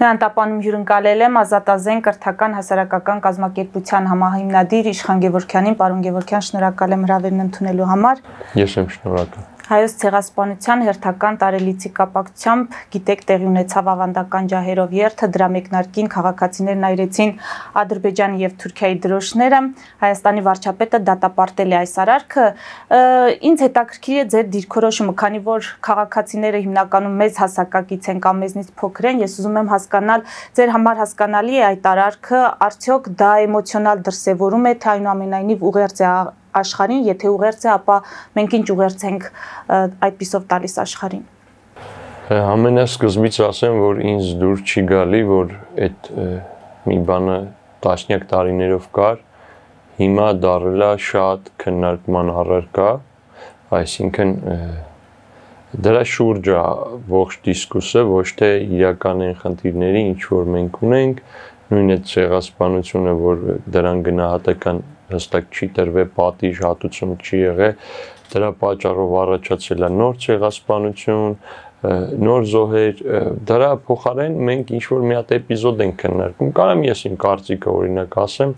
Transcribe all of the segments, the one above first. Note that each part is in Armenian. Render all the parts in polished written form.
Նրան տապանում հյուրընկալել եմ Ազատազեն կրթական հասարակական կազմակերպության համահիմնադիր Իշխան Գևորգյանին, պարոն Գևորգյան, շնորհակալ եմ հրավերն ընդունելու համար։ Ես եմ շնորհակալ։ Հայոց ցեղասպանության հերթական տարելիցի կապակցությամբ գիտեք տեղի ունեցավ ավանդական ջահերով երթը, դրա մեկնարկին քաղաքացիներն այրեցին Ադրբեջանի եւ Թուրքիայի դրոշները, Հայաստանի վարչապետը դատապարտել է այս արարքը։ Ինձ հետաքրքիր է ձեր դիրքորոշումը, քանի որ քաղաքացիները հիմնականում մեծ հասակակից են կամ մեզնից փոքր են, ես ուզում եմ հասկանալ, ձեր համար հասկանալի է այդ արարքը, արդյոք դա էմոցիոնալ դրսևորում է, թե այնուամենայնիվ ուղերձ է աշխարհին, եթե ուղերձ է, ապա մենք ինչ ուղերձ ենք այդպիսով տալիս աշխարհին։ Ամենասկզբից ասեմ, որ ինձ դուր չի գալի, որ այդ մի բանը տասնյակ տարիներով կար, հիմա դառել է շատ քննարկման առարկա, այսինքն դրա շուրջ է ողջ դիսկուսը, ոչ թե իրական են խնդիրների, ինչ որ մենք ունենք, նույն այդ ցեղասպանությունը, որ դրան գնահատական հստակ չի տրվել, պատիժ հատուցում չի եղել, դրա պատճառով առաջացել է նոր ցեղասպանություն, նոր զոհեր, դրա փոխարեն մենք ինչ որ մի հատ էպիզոդ ենք քննարկում։ Կարամ ես իմ կարծիքը օրինակ ասեմ,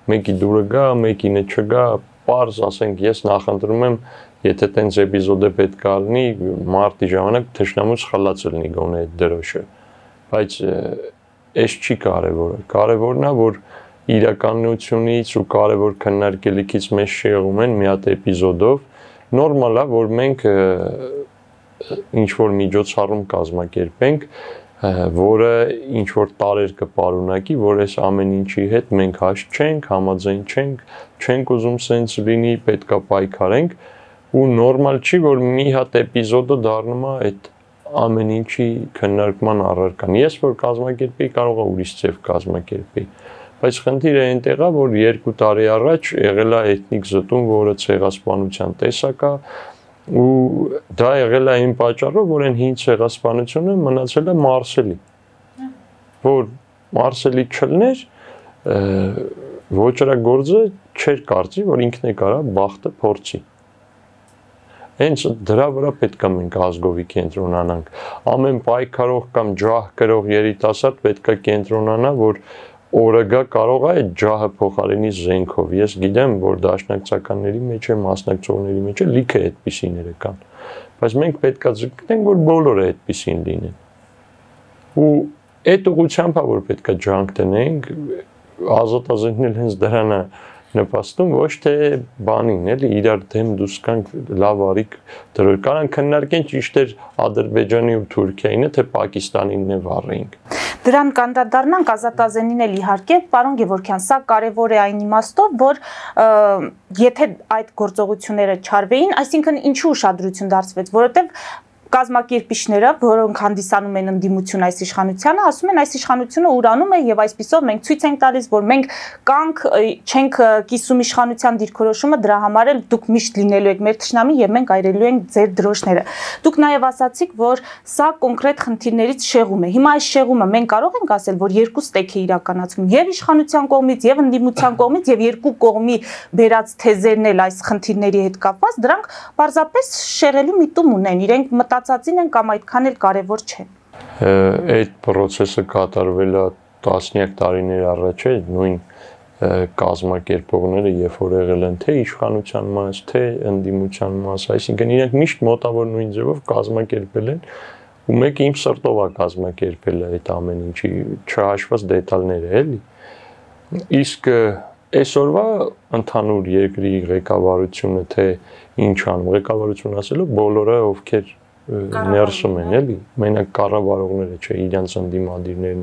մեկի դուրը գա, մեկինը չգա, պարզ ասենք ես նախընտրում եմ, եթե տենց էպիզոդը պետք է լինի, մարտի ժամանակ թշնամուց խլած լինի գոնե այդ դրոշը։ Բայց այս չի կարևորը։ Կարևորն է, որ իրականությունից ու կարևոր քննարկելիքից մեզ շեղում են մի հատ էպիզոդով, նորմալ է, որ մենք ինչ որ միջոցառում կազմակերպենք, որը ինչ որ տարեր կպարունակի, որ այս ամեն ինչի հետ մենք հաշտ չենք, համաձայն չենք ուզում սենց լինի, պետքա պայքարենք, ու նորմալ չի, որ մի հատ էպիզոդը դառնում է այդ ամեն ինչի քննարկման առարկան։ Ես որ կազմակերպեի, կարող է ուրիշ ձև կազմակերպեի։ Բայց խնդիրը այնտեղ է, որ 2 տարի առաջ եղել է էթնիկ զտում, որը ցեղասպանության տեսակ է, ու դա եղել է այն պատճառով, որ այն հին ցեղասպանությունը մնացել է Մարսելի։ Որ Մարսելի չլներ, ոչրագործը չէր կարծի, որ ինքն է կարա բախտը փորձի։ Հենց դրա վրա պետք է մենք ազգովի կենտրոնանանք։ Ամեն պայքարող կամ ջահ կրող երիտասարդ պետք է կենտրոնանա, որ օրը գա կարող է այդ ջահը փոխարինի զենքով։ Ես գիտեմ, որ դաշնակցականների մեջ է, մասնակցողների մեջ է լիքը այդպիսիները կան։ Բայց մենք պետք է ձգտենք, որ բոլորը այդպիսին լինեն։ Ու այդ ուղղությամբ է, որ պետք է ջանք տնենք, Ազատազենն էլ հենց դրան է նպաստում, ոչ թե բանին, էլի իրար դեմ դուրս կանք լավ արիք դրոր։ Կարան քննարկեն ճիշտ էր Ադրբեջանի ու Թուրքիայինը, թե Պակիստանինն է վառեինք։ Դրան կանդրադառնանք Ազատազենին էլ իհարկե, պարոն Գևորգյան, սա կարևոր է այն իմաստով, որ եթե այդ գործողությունները չարվեին, այսինքն ինչու ուշադրություն դարձվեց, որովհետև կազմակերպիչները, որոնք հանդիսանում են ընդդիմություն այս իշխանությանը, ասում են այս իշխանությունը ուրանում է եւ այսպիսով մենք ցույց ենք տալիս, որ մենք կանք չենք կիսում իշխանության դիրքորոշումը, դրա համար էլ դուք միշտ լինելու եք մեր թշնամի եւ մենք այրելու ենք ձեր դրոշները։ Դուք նաեւ ասացիք, որ սա կոնկրետ խնդիրներից շեղում է։ Հիմա այս շեղումը մենք կարող ենք ասել, որ երկու ստեյք է իրականացվում եւ իշխանության կողմից եւ ընդդիմության կողմից եւ երկու կողմի բերած թեզերն էլ այս խնդիրների հետ կապված, դրանք պարզապես շեղելու միտում ունեն, իրենք մտածածին են կամ այդքան էլ կարևոր չէ։ Այդ process-ը կատարվել է տասնյակ տարիներ առաջ է, նույն կազմակերպողները երբ որ եղել են թե իշխանության մաս, թե ընդդիմության մաս, այսինքն իրենք միշտ մոտավոր նույն ձևով կազմակերպել են ու մեկը իմ սրտով է կազմակերպել այդ ամեն ինչի չհաշված դետալները, էլի։ Իսկ այսօրվա ընդհանուր երկրի ղեկավարությունը թե ինչ անում, ղեկավարություն ասելով բոլորը ովքեր ներսում են, էլի, մենակ կառավարողները չէ, իրանց ընդդիմադիրներն։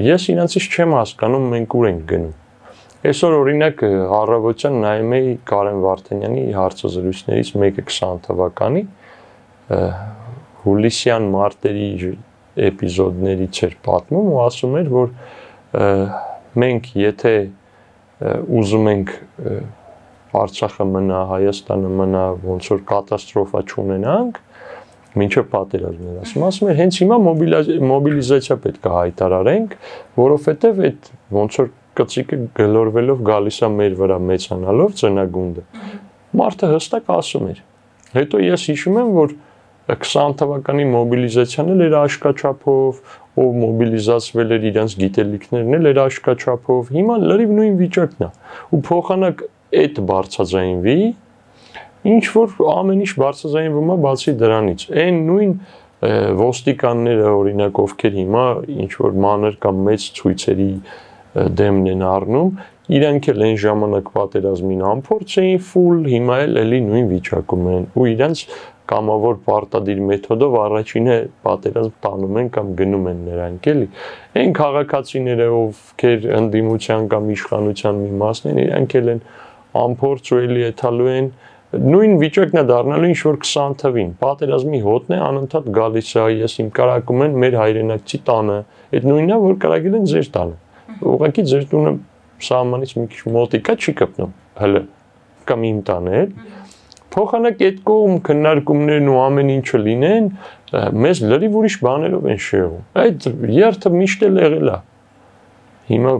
Ես իրանցից չեմ հասկանում մենք ուր ենք գնում։ Այսօր օրինակ առավոտյան նայում էի Կարեն Վարդանյանի հարցազրույցներից մեկը 20 թվականի հուլիսյան մարտերի էպիզոդներից էր պատմում ու ասում էր, որ մենք եթե ուզում ենք Արցախը մնա, Հայաստանը մնա, ոնց որ կատաստրոֆա չունենանք, մինչև պատերազմներ ասում էր, հենց հիմա մոբիլիզացիա պետք է հայտարարենք, որովհետև այդ ոնց որ կծիկը գլորվելով գալիս է մեր վրա մեծանալով ծնագունդը։ Մարդը հստակ ասում էր։ Հետո ես հիշում եմ, որ 20 թվականի մոբիլիզացիան էլ էր աշկաչափով, ով մոբիլիզացվել էր իրենց գիտելիքներն էլ էր աշկաչափով, հիմա լրիվ նույն վիճակն է։ Ու փոխանակ այդ բարձրաձայնվի, ինչ որ ամեն ինչ բարձրաձայնվում է բացի դրանից։ Այն նույն ոստիկանները օրինակ ովքեր հիմա ինչ որ մանր կամ մեծ ցույցերի դեմն են առնում, իրանք էլ այն ժամանակ պատերազմին անփորձ էին ֆուլ, հիմա էլ էլի նույն վիճակում են ու իրանք կամավոր պարտադիր մեթոդով առաջինը պատերազմ տանում են կամ գնում են նրանք էլի։ Այն քաղաքացիները, ովքեր ընդդիմության կամ իշխանության մի մասն են, իրանք էլ են անփորձ ու էլի էթալու են նույն վիճակն է դառնալու ինչ որ 20 թվին։ Պատերազմի հոտն է անընդհատ գալիս է, ես իմ կարակում են մեր հայրենակցի տանը, այդ նույնն է, որ կարագել են ձեր տանը։ Ուղղակի ձեր տունը սահմանից մի քիչ մոտիկա չի կպնում, հələ կամ իմ տանը է։ Փոխանակ այդ կողմ քննարկումներն ու ամեն ինչը լինեն, մեզ լրիվ ուրիշ բաներով են շեղում։ Այդ երթը միշտ էլ եղել է։ Հիմա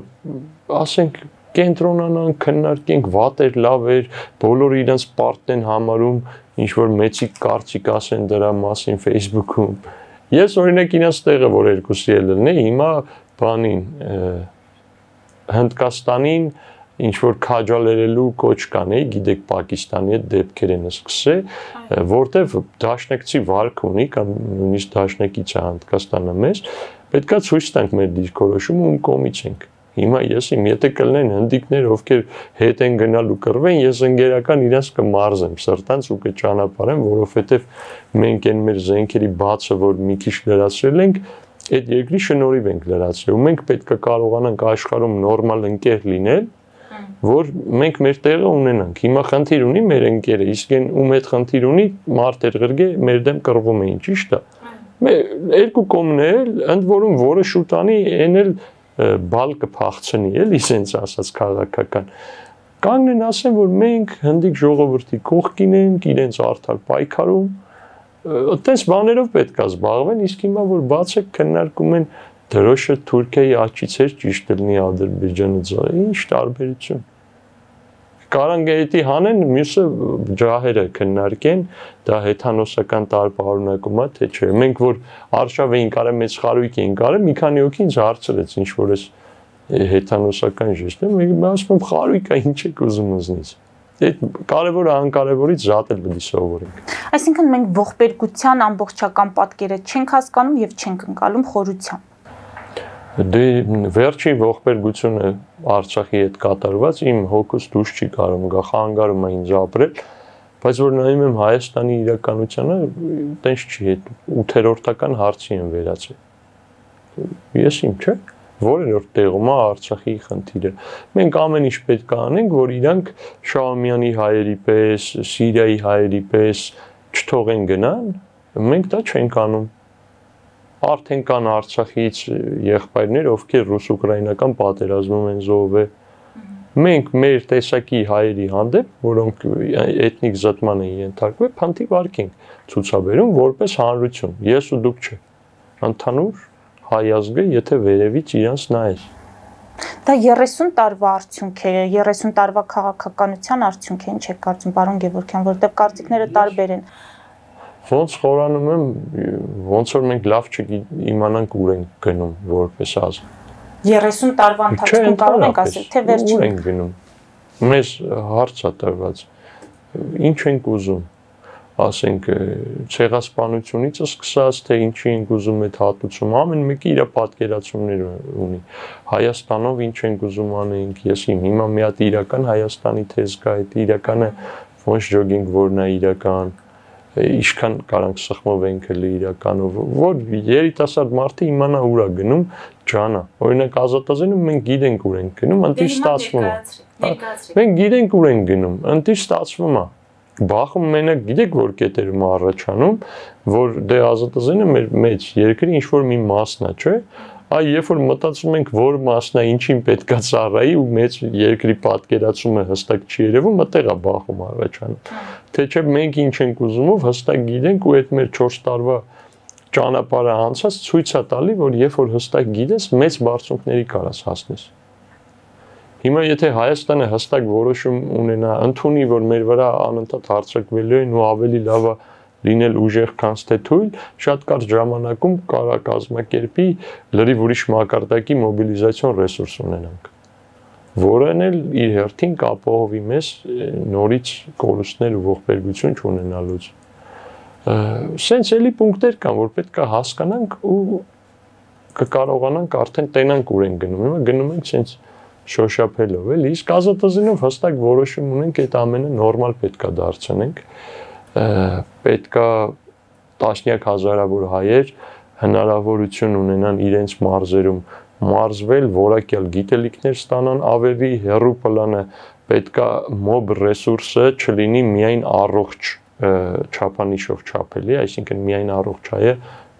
ասենք կենտրոնանանք, քննարկենք, վատ էր, լավ էր, բոլորը իրենց պարտն են համարում, ինչ որ մեծիկ կարծիք ասեն դրա մասին Facebook-ում։ Ես օրինակ իրենց տեղը որ երկուսի էլ լինի, հիմա բանին Հնդկաստանին ինչ որ քաջալերելու կոչ կանեի, գիտեք Պակիստանի այդ դեպքեր են սկսել, որտեվ դաշնակցի վարք ունի կամ նույնիսկ դաշնակից է Հնդկաստանը մեզ, պետքա ցույց տանք մեր դիրքորոշումը ում կողմից ենք։ Հիմա ես իմ եթե կլինեն հնդիկներ, ովքեր հետ են գնալու կռվեն, ես ընկերական իրենց կմարզեմ սրտանց ու կճանապարհեմ, որովհետև մենք այն մեր զենքերի բացը, որ մի քիչ լրացրել ենք, այդ երկրի շնորհիվ ենք լրացրել ու մենք պետք է կարողանանք աշխարհում նորմալ ընկեր լինել, որ մենք մեր տեղը ունենանք։ Հիմա խնդիր ունի մեր ընկերը, իսկ այն ում այդ խնդիր ունի, մարդեր ղրգե մեր դեմ կռվում էին, ճիշտ է։ Երկու կողմն էլ, ընդ որում որը շուտանի, այն էլ բալ կփախցնի, էլի սենց ասած քաղաքական։ Կանգնեն ասեն, որ մենք հնդիկ ժողովրդի կողքին ենք, իրենց արդար պայքարում, այդպես բաներով պետք է զբաղվեն, իսկ հիմա որ բացեք քննարկում են դրոշը Թուրքիայի աչից էր ճիշտ լինի Ադրբեջանը ձայ, ինչ տարբերություն։ Կարան գետի հանեն, մյուսը ջահերը քննարկեն, դա հեթանոսական տարբերակում է, թե չէ։ Մենք որ արշավ էին կարել, մեծ խարույկ էին կարել, մի քանի հոգի ինձ հարցրեց, ինչ որ էս հեթանոսական ժեստը, մենք ասում եմ խարույկ է, ինչ եք ուզում ինձնից։ Այդ կարևորը անկարևորից զատել պետք է սովորենք։ Այսինքն մենք ողբերգության ամբողջական պատկերը չենք հասկանում եւ չենք ընկալում խորությամբ։ Դե վերջի ողբերգությունը Արցախի հետ կատարված իմ հոգուս դուրս չի կարող գա խանգարում է ինձ ապրել, բայց որ նայում եմ Հայաստանի իրականությանը, տենց չի, այդ 8-րդական հարցի են վերածել։ Ես իմ չէ, որերորդ տեղում է Արցախի խնդիրը։ Մենք ամեն ինչ պետք է անենք, որ իրանք Շահումյանի հայերի պես, Սիրիայի հայերի պես չթողեն գնան, մենք դա չենք անում։ Արդեն կան Արցախից եղբայրներ, ովքեր ռուս-ուկրաինական պատերազմում են զոհվել։ Մենք մեր տեսակի հայերի հանդեպ, որոնք էթնիկ զտման են ենթարկվել, փանթի վարք ենք ցուցաբերում որպես հանրություն։ Ես ու դուք չէ։ Ընդհանուր հայ ազգը, եթե վերևից իրանց նայես։ Դա 30 տարվա արդյունք է, 30 տարվա քաղաքականության արդյունք է, ինչ եք կարծում, պարոն Գևորգյան, որովհետև կարծիքները տարբեր են։ Ոնց խորանում եմ, ոնց որ մենք լավ չիմանանք ուր ենք գնում որպես ազգ։ 30 տարվա ընթացքում կարող ենք ասել, թե վերջին ուր ենք գնում։ Մեզ հարց է տրված։ Ինչ ենք ուզում, ասենք ցեղասպանությունից սկսած, թե ինչի ենք ուզում այդ հատուցում, ամեն մեկը իր պատկերացումներ ունի։ Հայաստանով ինչ ենք ուզում անենք, ես հիմա մի հատ իրական Հայաստանի թեզ կա, այդ իրականը ոնց ջոգինգ որն է իրական, ինչքան կարանք սխմով ենք էլի իրականով, որ երիտասարդ մարդը իմանա ուր է գնում, ջանա։ Օրինակ Ազատազենում մենք գիտենք ուր ենք գնում, ընտի ստացվում է։ Մենք գիտենք ուր ենք գնում, ընտի ստացվում է։ Բախում մենակ գիտեք որ կետերում առաջանում, որ դե Ազատազենը մեր մեծ երկրի ինչ որ մի մասն է, չէ՞։ Այ երբ որ մտածում ենք որ մասն է, ինչին պետքա ծառայի ու մեծ երկրի պատկերացումը հստակ չի երևում, մտեղ է բախում առաջանում։ Թե չէ մենք ինչ ենք ուզումով հստակ գիտենք ու այդ մեր 4 տարվա ճանապարհը անցած ցույց է տալի, որ երբ որ հստակ գիտես, մեծ բարձունքների կարաս հասնես։ Հիմա եթե Հայաստանը հստակ որոշում ունենա, ընդունի, որ մեր վրա անընդհատ հարձակվելու են ու ավելի լավ է լինել ուժեղ քան թե թույլ, շատ կարճ ժամանակում կարա կազմակերպի լրիվ ուրիշ մակարդակի մոբիլիզացիոն ռեսուրս ունենանք, որն էլ իր հերթին կապահովի մեզ նորից կորուստներ ու ողբերգություն չունենալուց։ Սենց էլի պունկտեր կան, որ պետք է հասկանանք ու կկարողանանք արդեն տենանք ուր են գնում, հիմա գնում ենք սենց շոշափելով, էլի, իսկ ազատազենով հստակ որոշում ունենք այդ ամենը նորմալ պետք է դարձնենք, պետք է տասնյակ հազարավոր հայեր հնարավորություն ունենան իրենց մարզերում մարզվել, որակյալ գիտելիքներ ստանան, ավելի հեռու պլանը պետք է մոբ ռեսուրսը չլինի միայն առողջ չափանիշով չափելի, այսինքն միայն առողջ հայը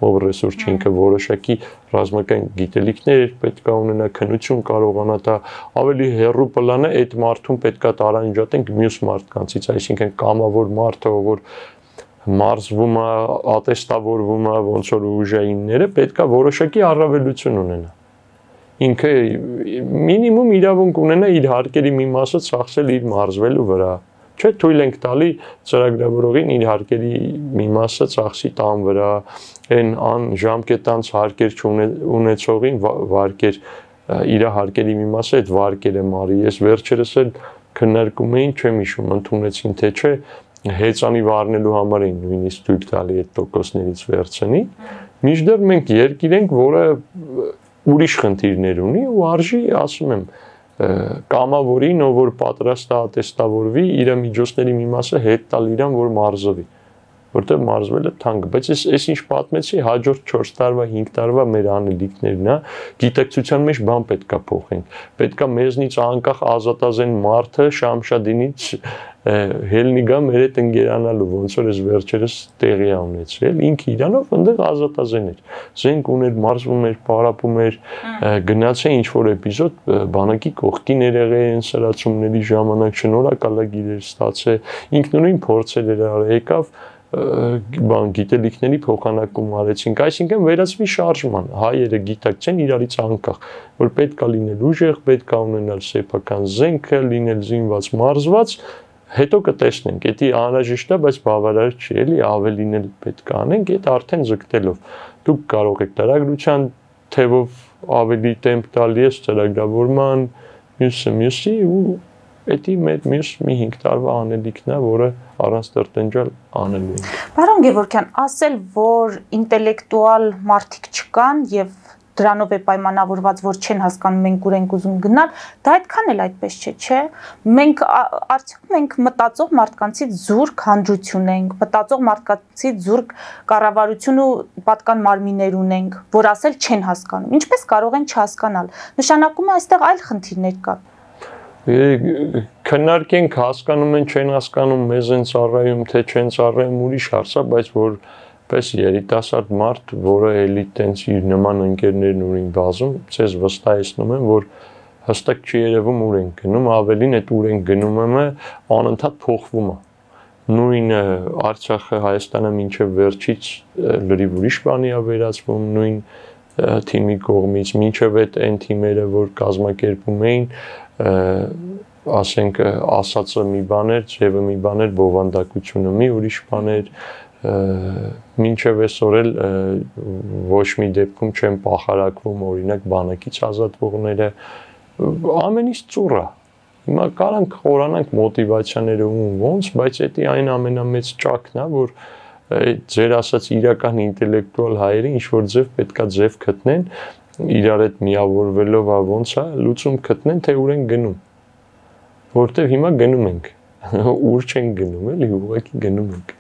ով ռեսուրս չի ինքը որոշակի ռազմական գիտելիքներ պետք է ունենա, քնություն կարողանա տա, ավելի հեռու պլանը այդ մարդուն պետք է տարանջատենք մյուս մարդկանցից, այսինքն կամավոր մարդը, որ մարզվում է, ատեստավորվում է, ոնց որ ուժայինները, պետք է որոշակի առավելություն ունենա։ Ինքը մինիմում իրավունք ունենա իր հարկերի մի մասը ծախսել իր մարզվելու վրա։ Չէ, թույլ ենք տալի ծրագրավորողին իր հարկերի մի մասը ծախսի տան վրա, այն ժամկետանց հարկեր չունեցողին վարկեր իր հարկերի մի մասը այդ վարկերը մարի։ Ես վերջերս էլ քննարկում էին, չեմ հիշում, ընդունեցին թե չէ, հեծանի վառնելու համար էին նույնիսկ թույլ տալի այդ տոկոսներից վերցնի։ Մինչդեռ մենք երկիր ենք, որը ուրիշ խնդիրներ ունի ու արժի, ասում եմ, կամավորին, ով որ պատրաստ է ատեստավորվի, իր միջոցների մի մասը հետ տալ իրան, որ մարզվի, որտեղ մարզվելը թանկ, բայց ես ինչ պատմեցի, հաջորդ 4 տարվա, 5 տարվա մեր անելիքներն է, գիտակցության մեջ բան պետք է փոխենք, պետք է մեզնից անկախ ազատազեն մարդը Շամշադինից հելնի գա մեր հետ ընկերանալու, ոնց որ ես վերջերս տեղի ունեցրել, ինքը իրանով ընդեղ ազատազեն էր, զենք ուներ, մարզվում էր, պարապում էր, գնաց է ինչ-որ էպիզոդ, բանակի կողքին էր եղել են սրացումների ժամանակ, շնորհակալագիր էր ստացել, ինքնուրույն փորձել էր արել, եկավ գիտելիքների փոխանակում արեցինք, այսինքն վերածվի շարժման, հայերը գիտակցեն իրարից անկախ, որ պետք է լինել ուժեղ, պետք է ունենալ սեփական զենքը, լինել զինված, մարզված, հետո կտեսնենք, դա անհրաժեշտ է, բայց բավարար չի, էլի ավելին էլ պետք է անենք, դա արդեն զգտելով։ Դուք կարող եք ծրագրության թևով ավելի տեմպ տալ, ես ծրագրավորման, մյուսի ու դա մեր մյուս մի 5 տարվա անելիքն է, որը առանց տրտնջալ անելու ենք։ Պարոն Գևորգյան, ասել, որ ինտելեկտուալ մարդիկ չկան եւ դրանով է պայմանավորված, որ չեն հասկանում մենք ուր ենք ուզում գնալ, դա այդքան էլ այդպես չէ։ Արդյոք մենք մտածող մարդկանցից զուրկ հանդրություն ենք, մտածող մարդկանցից զուրկ կառավարություն ու պատկան մարմիններ ունենք, որ ասել չեն հասկանում։ Ինչպես կարող են չհասկանալ։ Նշանակում է այստեղ այլ խնդիրներ կան։ Քննարկենք, հասկանում են, չեն հասկանում, մեզ են ծառայում, թե չեն ծառայում, ուրիշ հարց է, բայց որ պես երիտասարդ մարդ, որը էլի տենց իր նման ընկերներն ունին բազում, ցեզ վստահեցնում եմ, որ հստակ չի երևում ուր են գնում, ավելին այդ ուր են գնում անընդհատ փոխվում է։ Նույն Արցախը, Հայաստանը մինչև վերջից լրիվ ուրիշ բանի է վերածվում, նույն թիմի կողմից, մինչև այն թիմերը, որ կազմակերպում էին, ասենք ասածը մի բան էր, ձևը մի բան էր, բովանդակությունը մի ուրիշ բան էր, մինչև այսօր էլ ոչ մի դեպքում չեն պախարակվում օրինակ բանակից ազատվողները, ամենից ծուռ է։ Հիմա կարանք խորանանք մոտիվացիաները ու ոնց, բայց դա այն ամենամեծ ճակն է, որ ձեր ասած իրական ինտելեկտուալ հայերը ինչ որ ձև պետքա ձև գտնեն, իրար հետ միավորվելով ոնց է, լուծում գտնեն, թե ուր են գնում։ Որտեվ հիմա գնում ենք, ուր չենք գնում, էլի ուղղակի գնում ենք։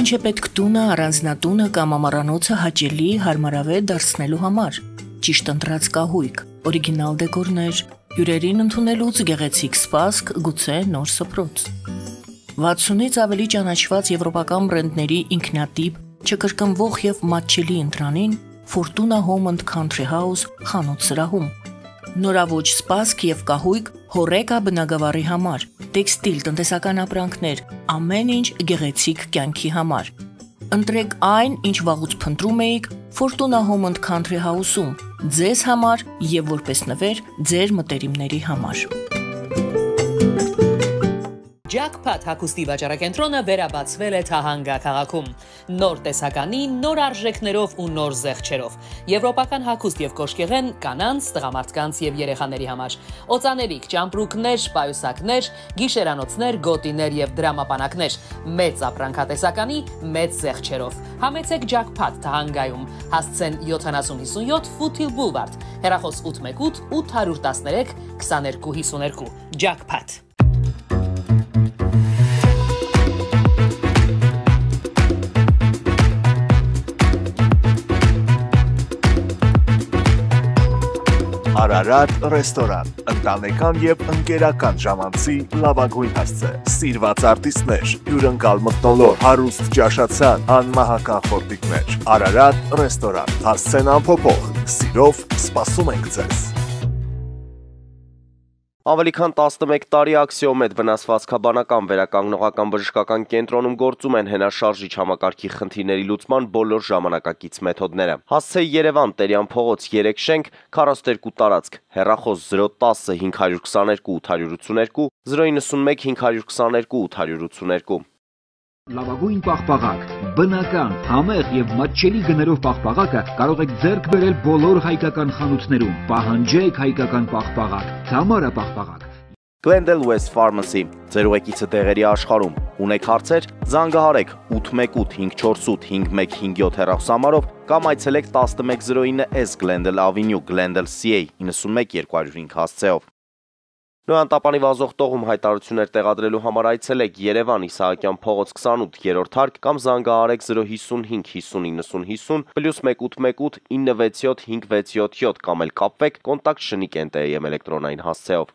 Ինչ է պետք տունը, առանձնատունը կամ ամառանոցը հաճելի, հարմարավետ դարձնելու համար։ Ճիշտ ընտրած կահույք, օրիգինալ դեկորներ, հյուրերին ընդունելուց գեղեցիկ սպասք, գուցե նոր սփռոց։ 60-ից ավելի ճանաչված եվրոպական բրենդների ինքնատիպ, չկրկնվող եւ մատչելի ընտրանին Fortuna Home and Country House խանութ սրահում։ Նորավոճ սպասք եւ կահույք հորեկա բնագավառի համար, տեքստիլ, տնտեսական ապրանքներ, ամեն ինչ գեղեցիկ կյանքի համար։ Ընտրեք այն, ինչ վաղուց փնտրում էիք Fortuna Home and Country House-ում, ձեզ համար եւ որպես նվեր ձեր մտերիմների համար։ Jackpot հագուստի վաճառակենտրոնը վերաբացվել է Թահանգա քաղաքում։ Նոր տեսականի, նոր արժեքներով ու նոր զեղչերով։ Եվրոպական հագուստ եւ կոշկեղեն կանանց, տղամարդկանց եւ երեխաների համար։ Օծանելիք, ճամպրուկներ, պայուսակներ, գիշերանոցներ, գոտիներ եւ դրամապանակներ։ Մեծ ապրանքատեսականի, մեծ զեղչերով։ Համեցեք Jackpot Թահանգայում։ Հասցեն 7057 Foothill Boulevard։ Հեռախոս 818 813 2252։ Jackpot։ Արարատ ռեստորան, ընտանեկան եւ ընկերական ժամանցի լավագույն հասցե, սիրված արտիստներ, հյուրընկալ մթնոլորտ, հարուստ ճաշացան, անմահական խորտիկներ, Արարատ ռեստորան, հասցեն անփոփոխ, սիրով սպասում ենք ձեզ։ Ավելի քան 11 տարի Աքսիոմեդ վնասվածքաբանական վերականգնողական բժշկական կենտրոնում գործում են հենաշարժիչ համակարգի խնդիրների լուծման բոլոր ժամանակակից մեթոդները։ Հասցե Երևան, Տերյան փողոց 3 շենք, 42 տարածք, հեռախոս 010 522 882, 091 522 882։ Լավագույն պաղպաղակ, բնական, համեղ եւ մատչելի գներով պաղպաղակը կարող եք ձեռք բերել բոլոր հայկական խանութներում։ Պահանջեք հայկական պաղպաղակ, Թամարա պաղպաղակ։ Glendale West Pharmacy, ձեր ուղեկիցը տեղերի աշխարհում։ Ունեք հարցեր, զանգահարեք 818 548 5157 հեռախոսահամարով կամ այցելեք 1109S Glendale Avenue, Glendale CA 91 205 հասցեով։ Նոյան տապանի վազող տողում հայտարարություններ տեղադրելու համար այցելեք Երևան Իսահակյան փողոց 28 3-րդ հարկ կամ զանգահարեք 055 50 90 50 +1 818 967 567 կամ էլ կապվեք կոնտակտ Շնիկ NTM էլեկտրոնային հասցեով։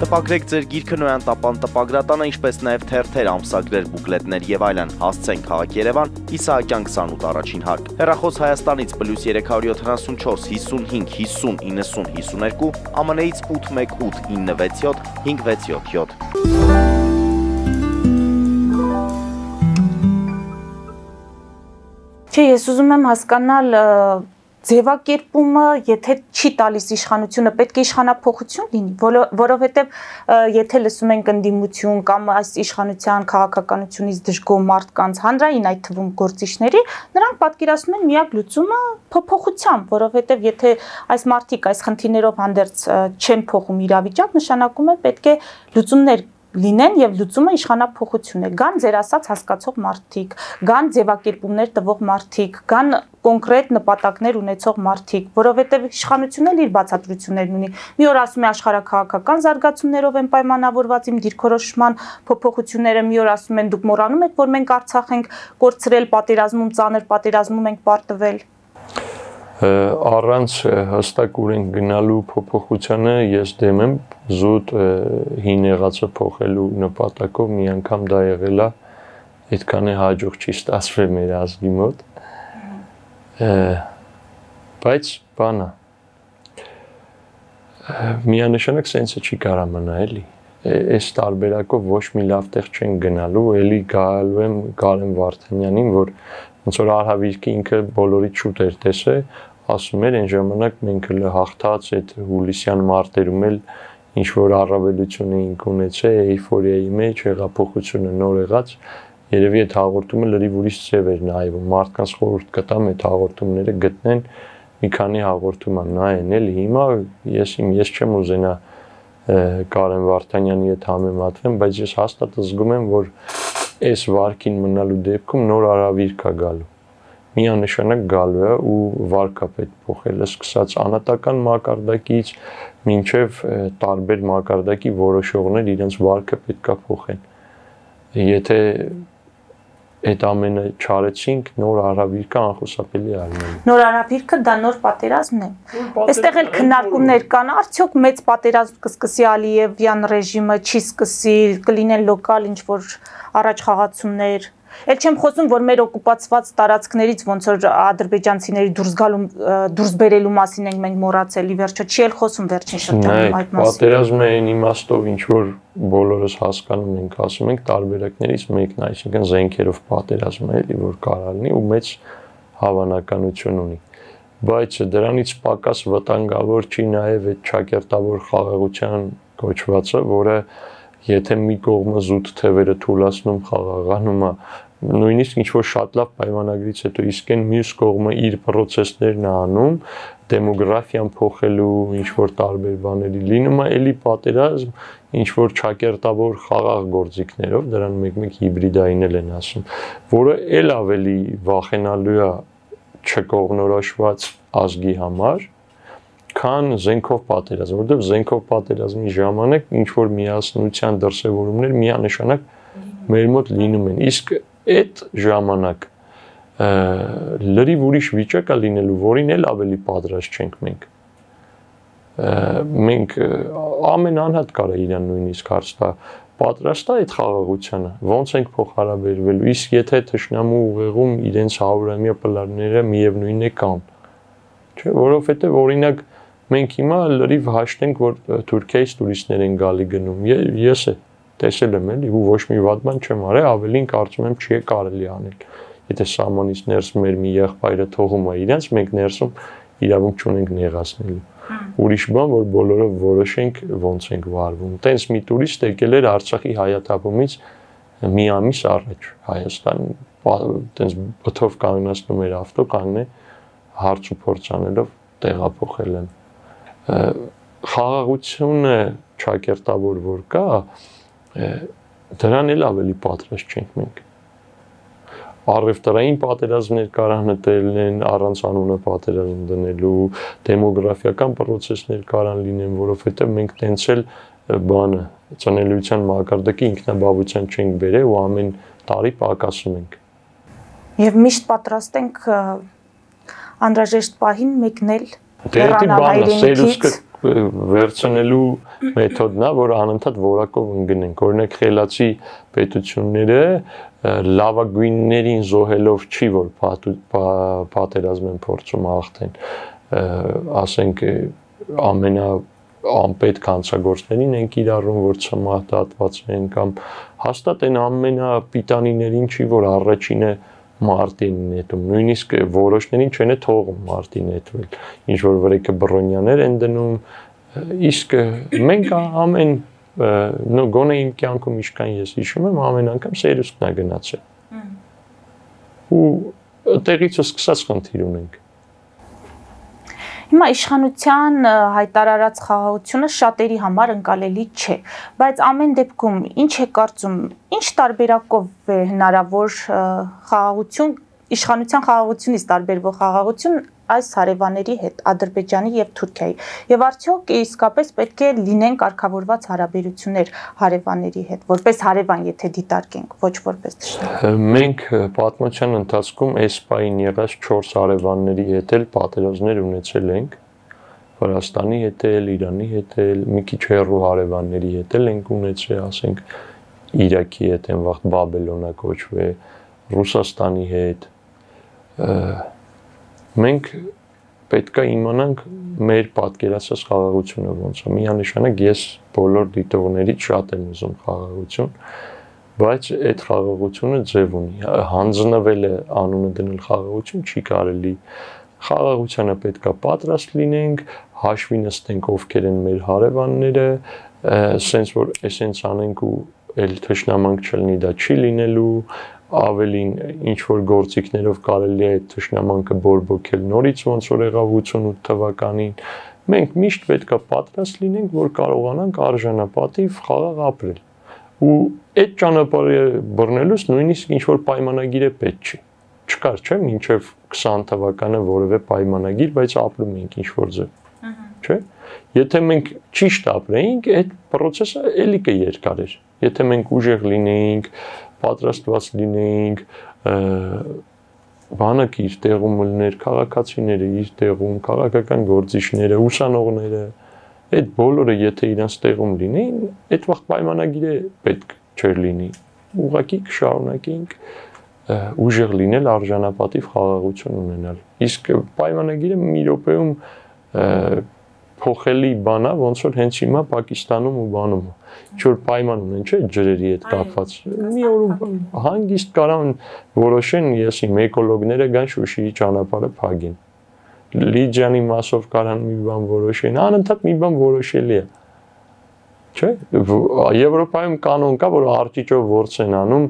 Տպագրեք ձեր գիրքը Նոյան տապան տպագրատանը, ինչպես նաև թերթեր, ամսագրեր, բուկլետներ եւ այլն։ Հասցեն քաղաք Երևան, Իսահակյան 28 առաջին հարկ։ Հեռախոս Հայաստանից +374 55 50 90 52, ԱՄՆ-ից 818 967 567։ Չէ, ես ուզում եմ հասկանալ ձևակերպումը, եթե չի տալիս իշխանությունը, պետք է իշխանափոխություն լինի, որովհետև եթե լսում ենք ընդդիմություն կամ այս իշխանության քաղաքականությունից դժգոհ մարդկանց, հանրային այդ թվում գործիչների, նրանք պատկերացնում են միակ լուծումը փոփոխությամբ, որովհետև եթե այս մարդիկ այս խնդիրներով հանդերձ չեն փոխում իրավիճակ, նշանակում է պետք է լուծումներ լինեն եւ լուծումը իշխանափոխություն է, կան ձեր ասած հասկացող մարդիկ, կան ձևակերպումներ տվող մարդիկ, կան կոնկրետ նպատակներ ունեցող մարդիկ, որովհետեւ իշխանությունն էլ իր բացատրություններն ունի։ Մի օր ասում է աշխարհակաղակական զարգացումներով են պայմանավորված իմ դիրքորոշման փոփոխությունները, մի օր ասում են դուք մոռանում եք, որ մենք Արցախ ենք կորցրել պատերազմում, ծանր պատերազմում ենք պարտվել։ Առանց հստակ օրենք գնալու փոփոխությանը ես դեմ եմ զուտ հին եղածը փոխելու նպատակով մի անգամ դա եղել է, այդքան է հաջող չի ստացվել մեր ազգի մոտ, բայց բանը միանշանակ սենսը չի կարա մնա էլի, այս տարբերակով ոչ մի լավ տեղ չեն գնալու, էլի գալու եմ Կարեն Վարդանյանին, որ ոնց որ Արհավիրքը ինքը բոլորից շուտ էր տեսել, ասում էր այն ժամանակ մենք հաղթած այդ հուլիսյան մարտերում էլ ինչ որ առավելություն էինք ունեցել, էյֆորիայի մեջ հեղափոխությունը նոր եղած, երևի այդ հաղորդումը լրիվ ուրիշ ձև էր նայվում, մարդկանց խորհուրդ կտամ այդ հաղորդումները գտնեն, մի քանի հաղորդում նայեն էլի, հիմա ես չեմ ուզենա Կարեն Վարդանյանի հետ համեմատվեմ, բայց ես հաստատ զգում եմ, որ այս վարկին մնալու դեպքում նոր Արհավիրք է գալու, միանշանակ գալու է ու վարկ է պետք փոխել, սկսած անհատական մակարդակից մինչև տարբեր մակարդակի որոշողներ իրենց վարկը պետք է փոխեն։ Եթե այդ ամենը չարեցինք, նոր Արհավիրքը անխուսափելի է լինելու։ Նոր Արհավիրքը դա նոր պատերազմն է։ Այստեղ էլ քննարկումներ կան, արդյոք մեծ պատերազմ կսկսի Ալիևյան ռեժիմը, չի սկսի, կլինեն լոկալ ինչ որ առաջխաղացումներ, Էլ չեմ խոսում, որ մեր օկուպացված տարածքներից ոնց որ ադրբեջանցիների դուրս բերելու մասին ենք մենք մոռացել, ի վերջո չի էլ խոսում վերջին շրջանում այդ մասին։ Պատերազմը այն իմաստով, ինչ որ բոլորս հասկանում ենք, ասում ենք տարբերակներից մեկն, այսինքն զենքերով պատերազմը էլի, որ կարող լինի ու մեծ հավանականություն ունի։ Բայց դրանից պակաս վտանգավոր չի նաև այդ ճակերտավոր խաղաղության կոչվածը, որը եթե մի կողմը զուտ թևերը թուլացնում խաղաղանում է, նույնիսկ ինչ որ շատ լավ պայմանագրից հետո իսկ այն մյուս կողմը իր process-ներն է անում, դեմոգրաֆիան փոխելու, ինչ որ տարբեր բաների լինում է, էլի պատերազմ, ինչ որ ճակերտավոր խաղաղ գործիքներով, դրան մեկ-մեկ հիբրիդային են ասում, որը էլ ավելի վախենալու է չկողնորոշված ազգի համար, քան զենքով պատերազմ, որովհետև զենքով պատերազմի ժամանակ ինչ որ միասնության դրսևորումներ միանշանակ մեր մոտ լինում են։ Իսկ այդ ժամանակ լրիվ ուրիշ վիճակ է լինելու, որին էլ ավելի պատրաստ չենք մենք։ Մենք ամեն անհատ կարա իրան նույնիսկ հարց տա, պատրաստ է այդ խաղաղությանը, ոնց ենք փոխհարաբերվելու, իսկ եթե թշնամու ուղեղում իրենց 100-ամյա պլանները միևնույն է կան, չէ, որովհետև օրինակ մենք հիմա լրիվ հաշտենք, որ Թուրքիայից տուրիստներ են գալի գնում, ես տեսել եմ էլի ու ոչ մի վատ բան չեմ արել, ավելին կարծում եմ չի կարելի անել, եթե սահմանից ներս մեր մի եղբայրը թողում է իրենց, մենք ներսում իրավունք չունենք նեղացնելու։ Ուրիշ բան, որ բոլորը որոշենք ոնց ենք վարվում։ Տենց մի տուրիստ եկել էր Արցախի հայաթափումից մի ամիս առաջ Հայաստան, տենց բթով կանգնացնում էր ավտո, կանգնե հարց ու փորձ անելով տեղափոխել են։ Խաղաղությունը ճակերտավոր որ կա, դրան էլ ավելի պատրաստ չենք մենք։ Առևտրային պատերազմներ կարան հտելեն, առանց անունը պատերազմ դնելու, դեմոգրաֆիական process-ներ կարան լինեն, որովհետև մենք տենց էլ բանը ծնելիության մակարդակի ինքնաբավության չենք բերել ու ամեն տարի պակասում ենք։ Եվ միշտ պատրաստ ենք անհրաժեշտ պահին մեկնել հայրենիքից վերցնելու մեթոդն է, որ անընդհատ որակով ընկնենք։ Օրինակ խելացի պետությունները լավագույններին զոհելով չի որ պատերազմ են փորձում հաղթեն, ասենք ամենաանպետք հանցագործներին են կիրառում, որ ցմահդատված են կամ հաստատ են ամենապիտանիներին չի որ առաջինը մարտին նետում, նույնիսկ որոշներին չեն է թողում մարտին նետվել, ինչ որ վրեքը բռոնյաներ են դնում, իսկ մենք ամեն գոնե իմ կյանքում ինչքան ես հիշում եմ, ամեն անգամ սերուսքն է գնացել։ Ու տեղից սկսած խնդիր ունենք։ Հիմա իշխանության հայտարարած խաղաղությունը շատերի համար ընկալելի չէ, բայց ամեն դեպքում ինչ է կարծում, ինչ տարբերակով է հնարավոր խաղաղություն, իշխանության խաղաղությունից տարբերվող խաղաղություն այս հարևանների հետ, Ադրբեջանի եւ Թուրքիայի, եւ արդյոք իսկապես պետք է լինեն կարգավորված հարաբերություններ հարևանների հետ, որպես հարևան, եթե դիտարկենք, ոչ որպես թշնամի։ Մենք պատմության ընթացքում այս պահին եղած 4 հարևանների հետ էլ պատերազմներ ունեցել ենք, Վրաստանի հետ էլ, Իրանի հետ էլ, մի քիչ հեռու հարևանների հետ էլ ենք ունեցել, ասենք Իրաքի հետ են վաղ Բաբելոնա կոչվել, Ռուսաստանի հետ Մենք պետք է իմանանք մեր պատկերացած խաղաղությունը ոնց է։ Միանշանակ ես բոլոր դիտողներից շատ եմ ուզում խաղաղություն, բայց այդ խաղաղությունը ձև ունի։ Հանձնվել է անունը դնել խաղաղություն չի կարելի։ Խաղաղությանը պետք է պատրաստ լինենք, հաշվի նստենք ովքեր են մեր հարևանները, սենց որ էսենց անենք ու էլ թշնամանք չլինի, դա չի լինելու, ավելին ինչ որ գործիքներով կարելի է թշնամանքը բորբոքել նորից ոնց որ եղավ 88 թվականին։ Մենք միշտ պետք է պատրաստ լինենք, որ կարողանանք արժանապատիվ խաղաղ ապրել։ Ու այդ ճանապարհը բռնելուց նույնիսկ ինչ որ պայմանագիր է պետք չի։ Չկար, չէ՞, մինչև 20 թվականը որևէ պայմանագիր, բայց ապրում ենք ինչ որ ձև։ Չէ՞։ Եթե մենք ճիշտ ապրեինք, այդ process-ը էլի կերկար էր։ Եթե մենք ուժեղ լինեինք, պատրաստված լինեինք, բանակը իր տեղում լիներ, քաղաքացիները իր տեղում, քաղաքական գործիչները, ուսանողները, այդ բոլորը եթե իրանց տեղում լինեին, այդ վաղ պայմանագիրը պետք չէր լինի։ Ուղղակի կշարունակեինք ուժեղ լինել, արժանապատիվ խաղաղություն ունենալ։ Իսկ պայմանագիրը մի րոպեում փոխելի բան է, ոնց որ հենց հիմա Պակիստանում ու բանում է։ Ինչ որ պայման ունեն, չէ՞, ջրերի հետ կապված։ Մի օր հանգիստ կարան որոշեն, ես իմ էկոլոգները գան Շուշիի ճանապարհը փակեն։ Լիջանի մասով կարան մի բան որոշեն, անընդհատ մի բան որոշելի է։ Չէ՞։ Եվրոպայում կանոն կա, որ արճիճով ворց են անում,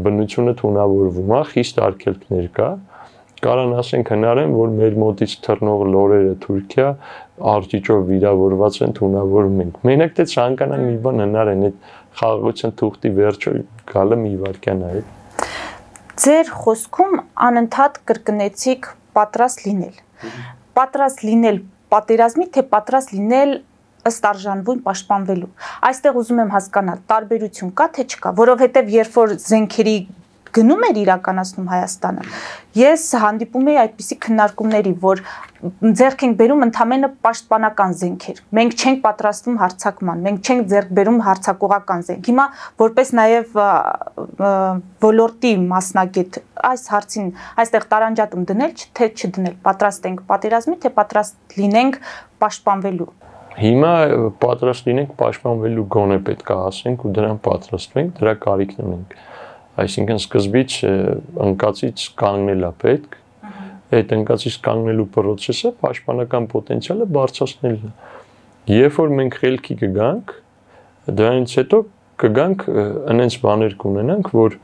բնությունը թունավորվում է, խիստ արգելքներ կա։ Կարան ասենք հնարեն, որ մեր մոտից թռնող լորերը Թուրքիա արճիճով վիրավորված են, թունավորում ենք։ Մենակ դե ցանկանան մի բան հնարեն, այդ խաղաղության թուղթի վերջը գալը մի վարքյան է։ Ձեր խոսքում անընդհատ կրկնեցիք պատրաստ լինել։ Պատրաստ լինել պատերազմի, թե պատրաստ լինել ըստ արժանվույն պաշտպանվելու։ Այստեղ ուզում եմ հասկանալ, տարբերություն կա թե չկա, որովհետև երբ որ զենքերի գնում էր իրականացնում Հայաստանը, ես հանդիպում էի այդպիսի քննարկումների, որ ձեռք ենք բերում ընդամենը պաշտպանական զենքեր։ Մենք չենք պատրաստվում հարձակման, մենք չենք ձեռք բերում հարձակողական զենք։ Հիմա որպես նաև ոլորտի մասնագետ այս հարցին այստեղ տարանջատում դնել, թե չդնել, պատրաստ ենք պատերազմի, թե պատրաստ լինենք պաշտպանվելու։ Հիմա պատրաստ լինենք պաշտպանվելու գոնե պետք է ասենք ու դրան պատրաստվենք, դրա կարիքն ունենք։ Այսինքն սկզբից ընկածից կանգնել է պետք, այդ ընկածից կանգնելու process-ը պաշտպանական պոտենցիալը բարձրացնելն է։ Երբ որ մենք խելքի կգանք, դրանից հետո կգանք այնպես բաներ կունենանք, որ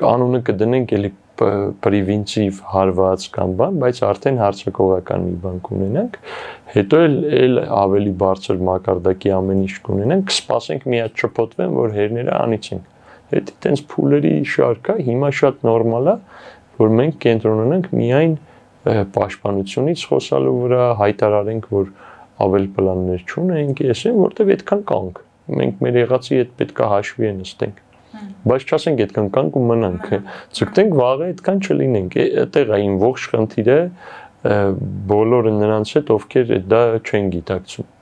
անունը կդնենք էլի պրևենտիվ հարված կամ բան, բայց արդեն հարձակողական մի բան կունենանք, հետո էլ ավելի բարձր մակարդակի ամեն ինչ կունենանք, կսպասենք մի հատ չփոթվեն, որ հերները անիծենք։ Այդ այդպես փուլերի շարք է, հիմա շատ նորմալ է, որ մենք կենտրոնանանք միայն պաշտպանությունից խոսալու վրա, հայտարարենք, որ ավել պլաններ չունենք, ասենք, որտեվ այդքան կանք։ Մենք մեր եղածի հետ պետք է հաշվի նստենք։ Բայց չասենք այդքան կանք ու մնանք, ցկտենք վաղը այդքան չլինենք։ Այդտեղ է իմ ողջ խնդիրը, բոլորը նրանց հետ, ովքեր դա չեն գիտակցում։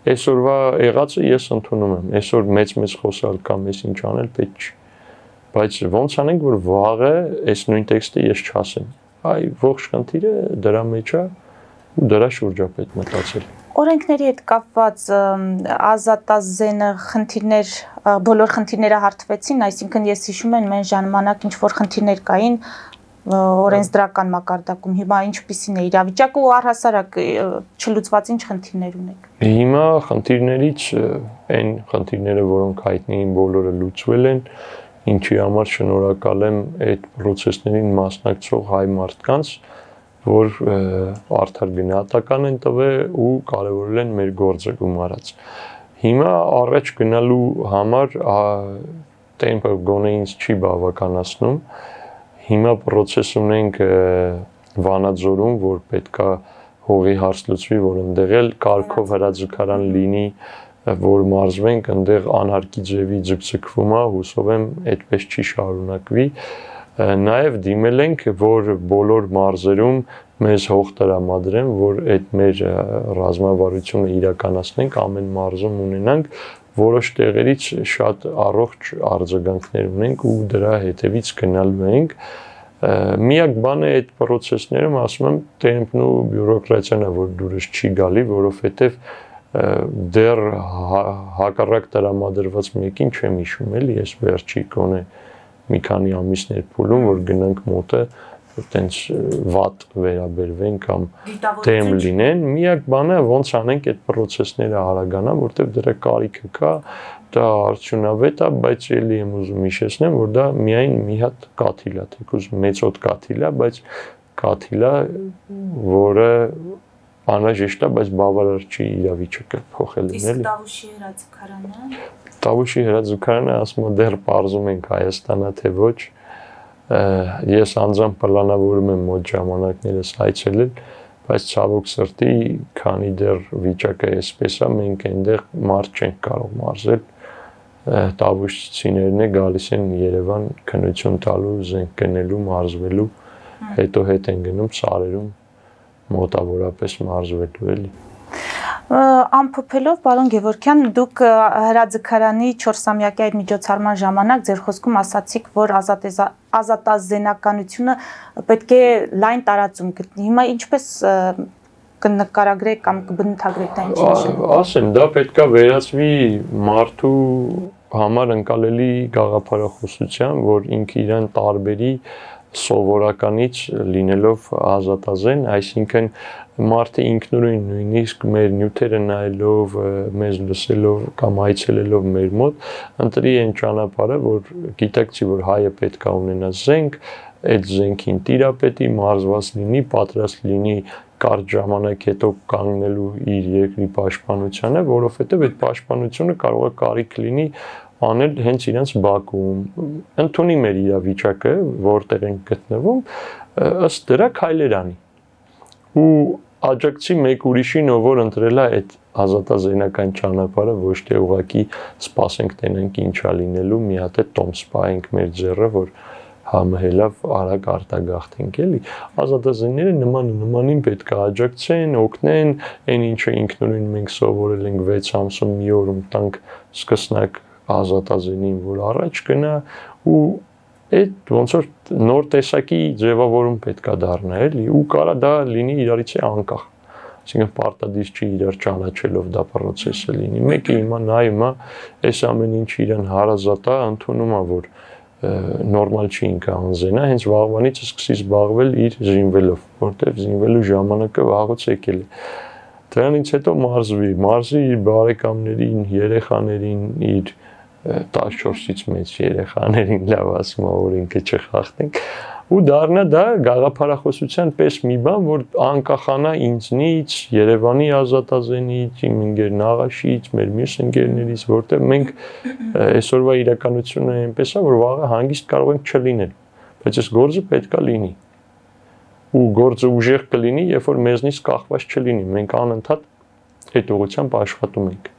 Այսօրվա եղածը ես ընդունում եմ, այսօր մեծ խոսալ կամ ես ինչ անել պետք չի։ Բայց ոնց անենք, որ վաղը այս նույն տեքստը ես չասեմ։ Այ ողջ խնդիրը դրա մեջ է ու դրա շուրջ է պետք մտածել։ Օրենքների հետ կապված ազատազենը խնդիրներ, բոլոր խնդիրները հարթվեցին, այսինքն ես հիշում եմ մեն ժամանակ ինչ որ խնդիրներ կային օրենսդրական մակարդակում, հիմա ինչպիսին է իրավիճակը ու առհասարակ չլուծված ինչ խնդիրներ ունեք։ Հիմա խնդիրներից այն խնդիրները, որոնք հայտնի են, բոլորը լուծվել են, ինչի համար շնորհակալ եմ այդ process-ներին մասնակցող հայ մարդկանց, որ արդար գնահատական են տվել ու կարևորել են մեր գործը գումարած։ Հիմա առաջ գնալու համար տեմպը գոնե ինձ չի բավականացնում։ Հիմա process ունենք Վանաձորում, որ պետքա հողի հարց լուծվի, որ ընդեղ էլ կարգով հրաձգարան լինի, որ մարզվենք, ընդեղ անհարկի ձևի ձգձգվում է, հուսով եմ այդպես չի շարունակվի։ Նաև դիմել ենք, որ բոլոր մարզերում մեզ հող տրամադրեն, որ այդ մեր ռազմավարությունը իրականացնենք, ամեն մարզում ունենանք, որոշ տեղերից շատ առողջ արձագանքներ ունենք ու դրա հետևից գնալու ենք։ Միակ բանը այդ process-ներում ասում եմ տեմպն ու բյուրոկրատիան է, որ դուրս չի գալի, որովհետև դեռ հակառակ տրամադրված մեկին չեմ հիշում էլի, ես վերջի կոնե մի քանի ամիսներ փուլում, որ գնանք մոտը այտենց վատ վերաբերվեն կամ դեմ լինեն, միակ բանը ոնց անենք այդ process-ները արագանան, որտեղ դրա կարիքը կա, դա արդյունավետ է, բայց էլի եմ ուզում հիշեցնեմ, որ դա միայն մի հատ կաթիլ է, թեկուզ մեծոտ կաթիլ է, բայց կաթիլ է, որը անհրաժեշտ է, բայց բավարար չի իրավիճակը փոխելն էլի։ Իսկ Տավուշի հրաձգարանը։ Տավուշի հրաձգարանը ասում եմ դեռ պարզում ենք Հայաստանա թե ոչ։ Ես անձամբ պլանավորում եմ մոտ ժամանակներս այցելել, բայց ցավոք սրտի, քանի դեռ վիճակը այսպես է, մենք այնտեղ մարդ չենք կարող մարզել։ Տավուշցիներն է գալիս են Երևան քննություն տալու, զենք գնելու, մարզվելու, հետո հետ են գնում Սարերում մոտավորապես մարզվելու էլի։ Ամփոփելով, պարոն Գևորգյան, դուք հրաձգարանի 4-ամյակի այդ միջոցառման ժամանակ ձեր խոսքում ասացիք, որ ազատազենականությունը պետք է լայն տարածում գտնի։ Հիմա ինչպես կնկարագրեք կամ կբնութագրեք դա ինչ նշանակում։ Ասեմ, դա պետք է վերածվի մարդու համար ընկալելի գաղափարախոսության, որ ինքը իրան տարբերի սովորականից լինելով ազատազեն, այսինքն մարդը ինքնուրույն նույնիսկ մեր նյութերը նայելով, մեզ լսելով կամ այցելելով մեր մոտ, ընտրի այն ճանապարհը, որ գիտակցի, որ հայը պետք է ունենա զենք, այդ զենքին տիրապետի, մարզված լինի, պատրաստ լինի կարճ ժամանակ հետո կանգնելու իր երկրի պաշտպանությանը, որովհետև այդ պաշտպանությունը կարող է կարիք լինի անել հենց իրենց բակում, ընդունի մեր իրավիճակը, որտեղ ենք գտնվում, ըստ դրա քայլեր անի։ Ու աջակցի մեկ ուրիշին, որ ընտրել է այդ ազատազենական ճանապարհը, ոչ թե ուղղակի սպասենք տենանք ինչա լինելու, մի հատ է տոմս պահենք մեր ձեռը, որ համահելավ արագ արտագաղթենք, էլի։ Ազատազենները նմանին պետք է աջակցեն, օգնեն, այն ինչը ինքնուրույն մենք սովորել ենք 6 ամսում մի օրում տանք սկսնակ ազատազենին, որ առաջ գնա ու այդ ոնց որ նոր տեսակի ձևավորում պետք է դառնա, էլի, ու կարա դա լինի իրարից է անկախ։ Այսինքն պարտադիր չի իրար ճանաչելով դա process-ը լինի։ Մեկը հիմա նայում է, այս ամեն ինչ իրան հարազատ է, ընդունում է, որ նորմալ չի ինքը անզենա, հենց վաղվանից սկսի զբաղվել իր զինվելով, որտեղ զինվելու ժամանակը վաղուց եկել է։ Դրանից հետո մարզի իր բարեկամներին, երեխաներին, իր 14-ից մեծ երեխաներին լավ ասում, որ ինքը չխախտենք, ու դառնա դա գաղափարախոսության պես մի բան, որ անկախանա ինձնից, Երևանի ազատազենից, իմ ընկեր Նաղաշից, մեր մյուս ընկերներից, որտեղ մենք այսօրվա իրականությունը այնպես է, որ վաղը հանգիստ կարող ենք չլինել, բայց այս գործը պետք է լինի։ Ու գործը ուժեղ կլինի, երբ որ մեզնից կախված չլինի, մենք անընդհատ այդ ուղղությամբ աշխատում ենք։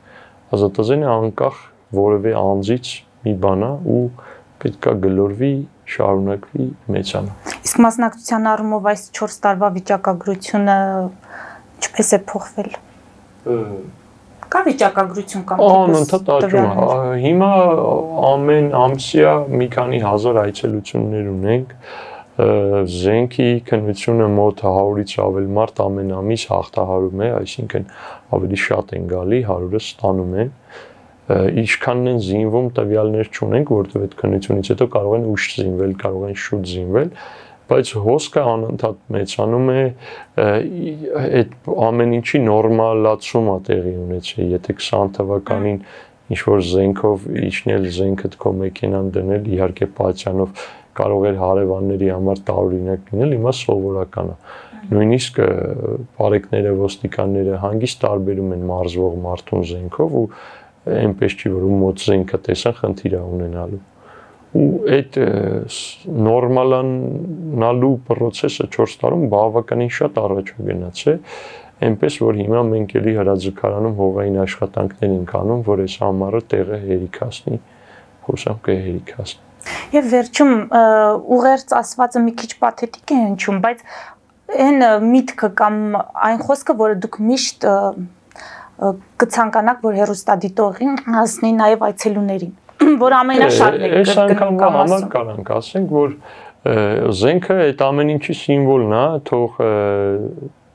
Ազատազենը անկախ որևէ անձից մի բան է ու պետք է գլորվի, շարունակվի, մեծանա։ Իսկ մասնակցության առումով այս 4 տարվա վիճակագրությունը ինչպես է փոխվել։ Կա վիճակագրություն կամ անընդհատ աճում է։ Հիմա ամեն ամսյա մի քանի հազար այցելություններ ունենք։ Զենքի քննությունը մոտ 100-ից ավել մարդ ամեն ամիս հաղթահարում է, այսինքն ավելի շատ են գալի, 100-ը ստանում են։ Ինչքանն են զինվում տվյալներ չունենք, որովհետև այդ քննությունից հետո կարող են ուշ զինվել, կարող են շուտ զինվել, բայց հոսքը անընդհատ մեծանում է, այդ ամեն ինչի նորմալացում է տեղի ունեցել, եթե 20 թվականին ինչ-որ զենքով իջնել, զենքդ քո մեքենան դնել, իհարկե պատյանով կարող էր հարևանների համար տարօրինակ լինել, հիմա սովորական է։ Նույնիսկ բարեկները, ոստիկանները հանգիստ տարբերում են մարզվող մարդուն զենքով ու այնպես չի, որ ում մոտ զենքը տեսան խնդիր է ունենալու։ Ու այդ նորմալանալու process-ը 4 տարում բավականին շատ առաջ է գնացել, այնպես որ հիմա մենք էլի հրաձգարանում հողային աշխատանքներ ենք անում, որ այս համարը տեղը հերիքացնի, հուսամ կհերիքացնի։ Եվ վերջում ուղերձ ասվածը մի քիչ պաթետիկ է հնչում, բայց այն միտքը կամ այն խոսքը, որը դուք միշտ կցանկանաք, որ հեռուստադիտողին հասնի նաև այցելուներին, որ ամենաշատն է այս անգամվա համար կարանք ասենք, որ զենքը այդ ամեն ինչի սիմվոլն է, թող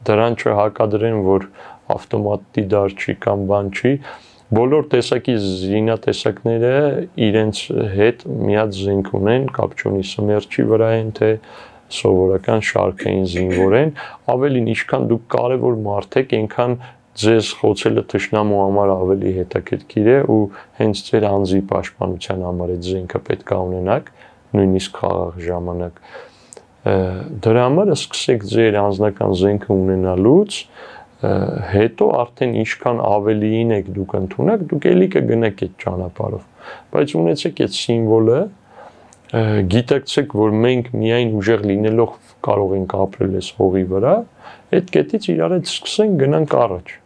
դրան չհակադրեն, որ ավտոմատի դար չի կամ բան չի, բոլոր տեսակի զինատեսակները իրենց հետ մի հատ զենք ունեն, կապ չունի սմերչի վրա են, թե սովորական շարքային զինվոր են, ավելին ինչքան դուք կարևոր մարդ եք, այնքան ձեզ խոցելը թշնամու համար ավելի հետաքրքիր է ու հենց ձեր անձի պաշտպանության համար այդ զենքը պետք է ունենաք, նույնիսկ խաղաղ ժամանակ։ Դրա համար սկսեք ձեր անձնական զենքը ունենալուց, հետո արդեն ինչքան ավելիին եք դուք ընդունեք, դուք էլի կգնաք այդ ճանապարհով, բայց ունեցեք այդ սիմվոլը, գիտակցեք, որ մենք միայն ուժեղ լինելով կարող ենք ապրել այս հողի վրա, այդ կետից իրար հետ սկսենք գնանք առաջ։